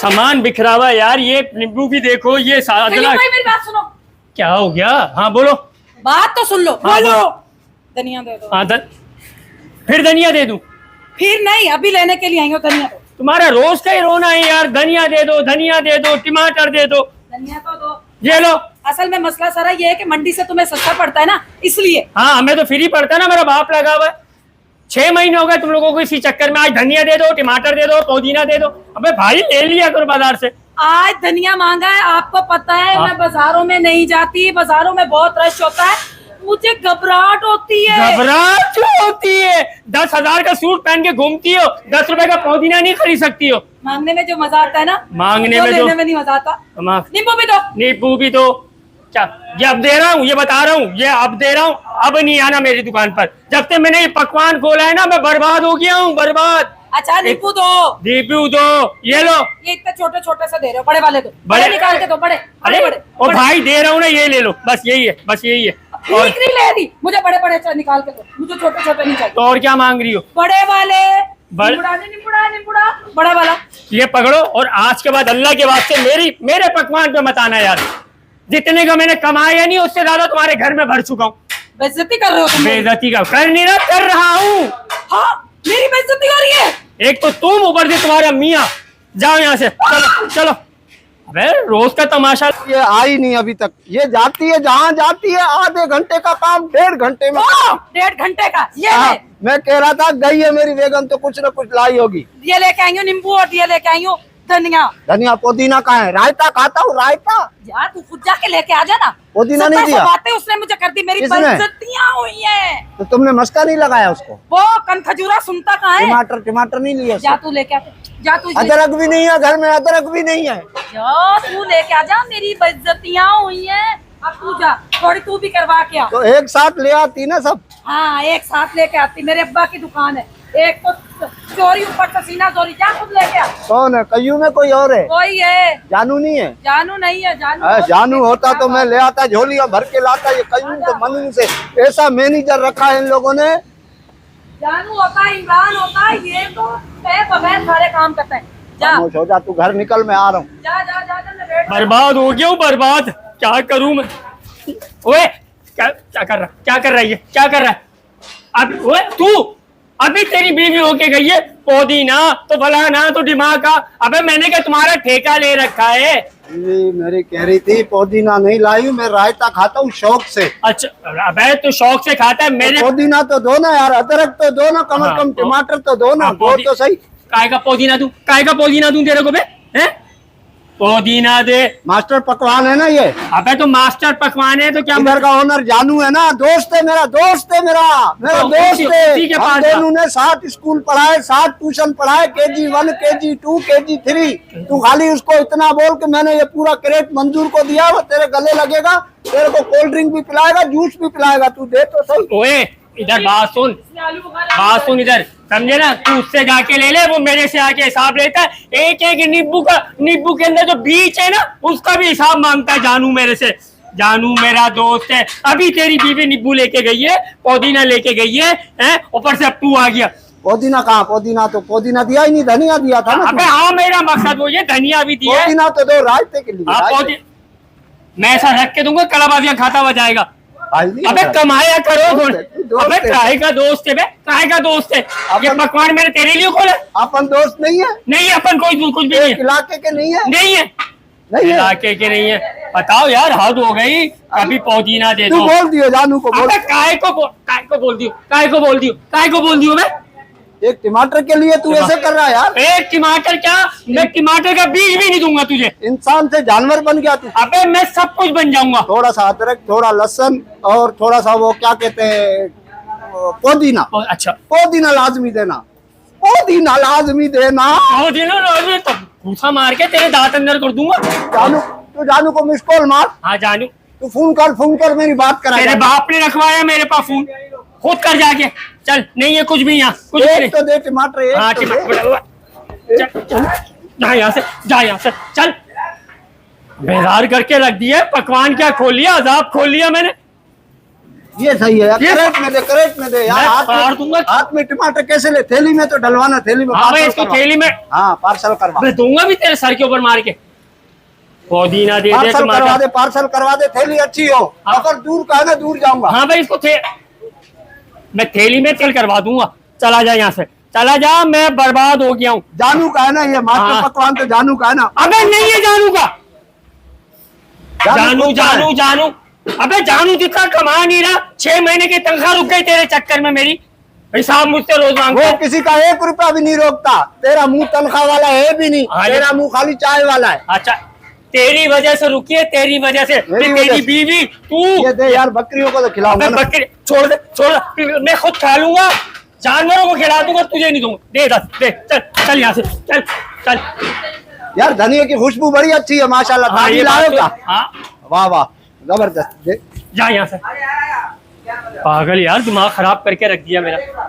सामान बिखरा हुआ है यार। ये नींबू भी देखो, ये अदरक। मेरी बात सुनो। क्या हो गया? हाँ बोलो। बात तो सुन लो। हाँ, बोलो। धनिया दे दो। हाँ फिर धनिया दे दूं? फिर नहीं, अभी लेने के लिए आई हो। धनिया दो। तुम्हारा रोज का ही रोना है यार। धनिया दे दो, धनिया दे दो, टमाटर दे दो। धनिया तो दो। ये लो। असल में मसला सारा ये है कि मंडी से तुम्हें सस्ता पड़ता है ना, इसलिए। हाँ हमें तो फ्री पड़ता है ना, मेरा बाप लगा हुआ है। 6 महीने हो गए तुम लोगों को इसी चक्कर में। आज धनिया दे दो, टमाटर दे दो, पुदीना दे दो। अबे भाई ले लिया करो बाजार से। आज धनिया मांगा है, आपको पता है। हाँ। मैं बाजारों में नहीं जाती, बाजारों में बहुत रश होता है, मुझे घबराहट होती है। घबराहट क्यों होती है? 10,000 का सूट पहन के घूमती हो, 10 रुपए का पुदीना नहीं खरीद सकती हो? मांगने में जो मजा आता है ना, मांगने में लेने में नहीं मजा आता। नींबू भी दो। नींबू भी दो। क्या ये अब दे रहा हूँ, ये बता रहा हूँ, ये अब दे रहा हूँ। अब नहीं आना मेरी दुकान पर। जब से मैंने ये पकवान खोला है ना, मैं बर्बाद हो गया हूँ, बर्बाद। अच्छा नींबू दो। नींबू दो। ये लो। ये इतने छोटे छोटे से दे रहे हो, बड़े वाले दो। बड़े निकाल के दो, बड़े अरे बड़े। ओ भाई दे रहा हूँ ना, ये ले लो। बस यही है, बस यही है। और नहीं ले रही, मुझे बड़े बड़े निकाल के दो, मुझे छोटे छोटे नहीं चाहिए। तो और क्या मांग रही हो? बड़े वाले। निम्बुड़ा बड़ा वाला। ये पकड़ो। और आज के बाद अल्लाह के वास्ते मेरे पकवान पे मत आना यार। जितने का मैंने कमाया नहीं, उससे ज्यादा तुम्हारे घर में भर चुका हूँ। बेइज्जती कर रहे हो तुम। बेइज्जती का कर नहीं रहा, कर रहा हूँ। हाँ मेरी बेइज्जती हो रही है। एक तो तुम, ऊपर से तुम्हारा मियाँ। जाओ यहाँ से, चलो चलो। अबे रोज का तमाशा। ये आई नहीं अभी तक। ये जाती है जहाँ जाती है, आधे घंटे का काम 1.5 घंटे में। 1.5 घंटे का ये हाँ, है। मैं कह रहा था गई है मेरी बेगम तो कुछ न कुछ लाई होगी। ये लेके आई हूँ नींबू, और ये लेके आई हूँ धनिया। धनिया पुदीना कहाँ है? रायता खाता हूँ, रायता। यार तू खुद जाके लेके आ जाना। पुदीना नहीं 70 दिया? बातें उसने मुझे कर दी, मेरी किसने? बेइज्जतियां हुई है। तो तुमने मस्का नहीं लगाया उसको? वो कनखजूरा सुनता कहाँ है? टमाटर नहीं लिए? जा तू लेके आ, जा तू। अदरक भी नहीं है घर में, अदरक भी नहीं है। जा तू लेके आ जा, मेरी बेइज्जतियां हुई है। अब तू जा, थोड़ी तू भी करवा के आ। तो एक साथ ले आती ना सब। हाँ एक साथ लेके आती, मेरे अब्बा की दुकान है। एक तो चोरी ऊपर से सीना चोरी। जा खुद लेके आ। कौन है? कय्यू में कोई और है? कोई है। जानू नहीं है? जानू नहीं है। जानू होता तो मैं ले आता, झोलियां भर के लाता। ये कय्यू तो मनू से ऐसा मैनेजर रखा है इन लोगों ने। जानू होता है, इमरान होता है, ये तो बगैर सारे काम करते हैं। जा हो जा, तू घर निकल, मैं आ रहा हूँ। जा जा जा, मैं बैठ। बर्बाद हो गया हूँ, बर्बाद। क्या करूँ मैं? ओए क्या कर रहा है ये? क्या कर रहा है अब? ओए तू अभी तेरी बीवी होके गई है, पुदीना तो फलाना तो दिमाग का। अबे मैंने क्या तुम्हारा ठेका ले रखा है? मेरी कह रही थी पुदीना नहीं लाई हूँ, मैं रायता खाता हूँ शौक से। अच्छा अबे तू शौक से खाता है। मेरे पुदीना तो दो ना यार, अदरक तो दो ना, कम से कम टमाटर तो दो ना। दो तो सही। काय का पुदीना दूं? काय का पुदीना दूं तेरे को बे? हैं? पुदीना दे। मास्टर पकवान है ना ये। अबे तो मास्टर पकवान है तो क्या? इधर का ओनर जानू है ना, दोस्त है मेरा, दोस्त है मेरा दोस्त है। हम दोनों ने 7 स्कूल पढ़ाए, 7 ट्यूशन पढ़ाए, KG 1, KG 2, KG 3। तू खाली उसको इतना बोल कि मैंने ये पूरा क्रेट मंजूर को दिया, वो तेरे गले लगेगा। तेरे को कोल्ड ड्रिंक भी पिलाएगा, जूस भी पिलाएगा। तू दे तो सही। ओए इधर बात सुन इधर, समझे ना? तू उससे जाके ले ले, वो मेरे से आके हिसाब लेता है। एक नींबू के अंदर जो बीज है ना, उसका भी हिसाब मांगता है जानू मेरे से। जानू मेरा दोस्त है। अभी तेरी बीवी नींबू लेके गई है, पुदीना लेके गई है, ऊपर से अब तू आ गया। पुदीना कहाँ? पुदीना दिया ही नहीं, धनिया दिया था ना। अबे हाँ मेरा मकसद वो ये, धनिया भी दिया। पुदीना तो दो रायते के लिए। मैं ऐसा रख के दूंगा, कलाबाजियां खाता हुआ जाएगा। अबे कमाया करो। अबे काहे का दोस्त है बे? काहे का दोस्त है? ये पकवान मैंने तेरे लिए खोला। अपन दोस्त नहीं है? नहीं अपन कुछ भी नहीं है। इलाके के नहीं है? नहीं है, इलाके के नहीं है। बताओ यार, हद हो गई। कभी पुदीना दे दो। बोल दियो जानू को। बोल। काय को बोल दियो मैं? एक टमाटर के लिए तू ऐसे कर रहा है यार? एक टमाटर क्या, मैं टमाटर का बीज भी नहीं दूंगा तुझे। इंसान से जानवर बन गया तू। अबे मैं सब कुछ बन जाऊंगा। थोड़ा सा अदरक, थोड़ा लहसुन और थोड़ा सा वो क्या कहते हैं, पुदीना। अच्छा पुदीना लाजमी देना, पुदीना लाजमी देना। पुदीना तो घूसा मार के तेरे दांत अंदर कर दूंगा। जानू को मिस कॉल मार। हाँ जानू, तू फोन कर मेरी बात करा। तेरे बाप ने रखवाया मेरे पास फोन, खुद कर जाके। चल नहीं है कुछ भी यहाँ, कुछ नहीं। तो दे टमाटर। हाँ टमाटर, जा यहाँ से चल। बेजार करके रख दिया। पकवान क्या खोल लिया, अजाब खोल लिया मैंने। ये सही है यार, करेट में दे, करेट में दे यार। मैं फाड़ दूंगा। हाथ में टमाटर कैसे ले? थैली में तो डलवाना, थैली में। हाँ भाई पार्सल इसको करवा। थैली में हाँ पार्सल करवा, मैं दूंगा भी तेरे सर के ऊपर मार के। पुदीना दे दे पार्सल करवा टमाटर। दे, पार्सल करवा दे, थैली अच्छी हो। हाँ। अगर दूर का है ना, दूर जाऊंगा। हाँ भाई इसको मैं थैली में तेल करवा दूंगा। चला जा यहाँ से, चला जा, मैं बर्बाद हो गया हूँ। जानू का है ना ये मास्टर हाँ। पकवान, तो जानू का है ना। अबे नहीं है जानू का। जानू खुद का है। जानू जानू अबे जानू जितना कमा नहीं रहा, 6 महीने की तनख्वाह रुक गई तेरे चक्कर में मेरी। हिसाब मुझसे रोज मांगता वो है। किसी का 1 रुपया भी नहीं रोकता। तेरा मुंह तनख्वाह वाला है भी नहीं, हाँ, तेरा मुंह खाली चाय वाला है। अच्छा तेरी वजह से रुकी है, तेरी वजह से। मेरी तेरी वजह से। बीवी तू। ये दे यार, बकरियों को तो खिलाऊंगा अबे ना। बकरी छोड़ दे, छोड़ दे। मैं खुद खा लूंगा, जानवरों को खिला दूंगा, तुझे नहीं दूंगा। दे दस दे, चल चल यहाँ से, चल चल। यार धनिया की खुशबू बड़ी अच्छी है माशाल्लाह। हाँ, दादी ये बात लाओ तो- का? हाँ वाह वाह, जबरदस्त। दे। जा यहाँ से। पागल यार, दिमाग खराब करके रख दिया मेरा।